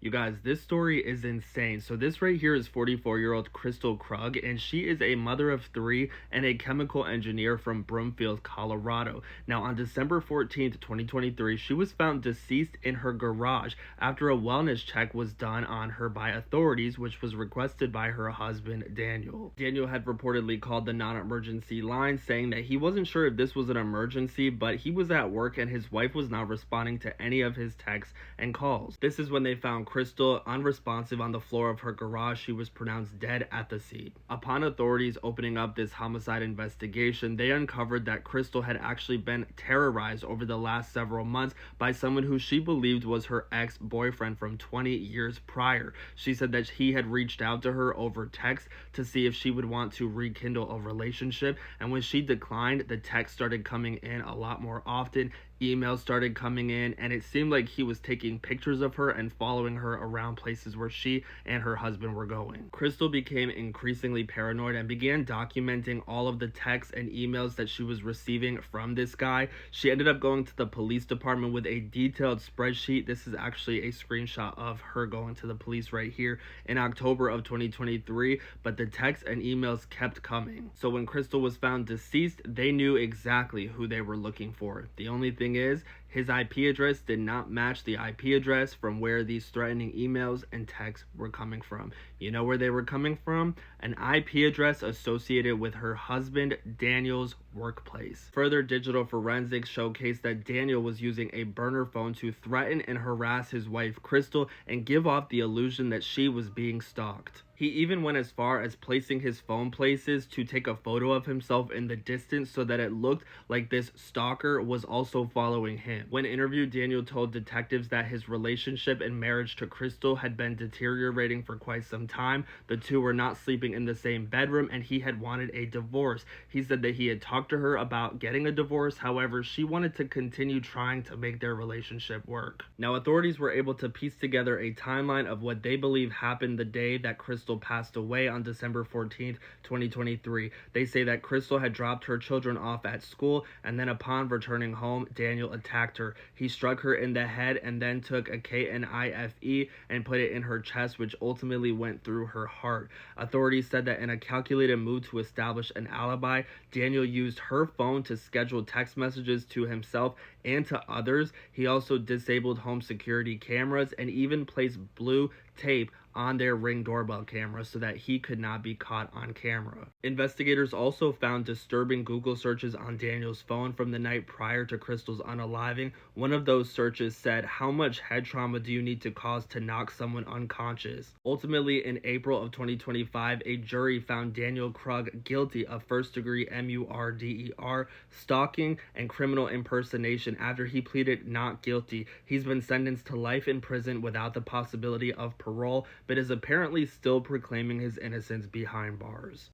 You guys, this story is insane. So this right here is 44-year-old Kristil Krug, and she is a mother of three and a chemical engineer from Broomfield, Colorado. Now, on December 14th, 2023, she was found deceased in her garage after a wellness check was done on her by authorities, which was requested by her husband, Daniel. Daniel had reportedly called the non-emergency line, saying that he wasn't sure if this was an emergency, but he was at work and his wife was not responding to any of his texts and calls. This is when they found Kristil unresponsive on the floor of her garage. She was pronounced dead at the scene. Upon authorities opening up this homicide investigation, they uncovered that Kristil had actually been terrorized over the last several months by someone who she believed was her ex-boyfriend from 20 years prior. She said that he had reached out to her over text to see if she would want to rekindle a relationship, and when she declined, the text started coming in a lot more often. Emails started coming in, and it seemed like he was taking pictures of her and following her around places where she and her husband were going. Kristil became increasingly paranoid and began documenting all of the texts and emails that she was receiving from this guy. She ended up going to the police department with a detailed spreadsheet. This is actually a screenshot of her going to the police right here in October of 2023, but the texts and emails kept coming. So when Kristil was found deceased, they knew exactly who they were looking for. The only thing is, his IP address did not match the IP address from where these threatening emails and texts were coming from. You know where they were coming from? An IP address associated with her husband Daniel's workplace. Further digital forensics showcased that Daniel was using a burner phone to threaten and harass his wife Kristil and give off the illusion that she was being stalked. He even went as far as placing his phone places to take a photo of himself in the distance so that it looked like this stalker was also following him. When interviewed, Daniel told detectives that his relationship and marriage to Kristil had been deteriorating for quite some time. The two were not sleeping in the same bedroom, and he had wanted a divorce. He said that he had talked to her about getting a divorce. However, she wanted to continue trying to make their relationship work. Now, authorities were able to piece together a timeline of what they believe happened the day that Kristil passed away on December 14th, 2023. They say that Kristil had dropped her children off at school, and then upon returning home, Daniel attacked her. He struck her in the head and then took a knife and put it in her chest, which ultimately went through her heart. Authorities said that in a calculated move to establish an alibi, Daniel used her phone to schedule text messages to himself and to others. He also disabled home security cameras and even placed blue tape on their Ring doorbell camera so that he could not be caught on camera. Investigators also found disturbing Google searches on Daniel's phone from the night prior to Kristil's unaliving. One of those searches said, "How much head trauma do you need to cause to knock someone unconscious?" Ultimately, in April of 2025, a jury found Daniel Krug guilty of first-degree murder, stalking, and criminal impersonation after he pleaded not guilty. He's been sentenced to life in prison without the possibility of parole, but is apparently still proclaiming his innocence behind bars.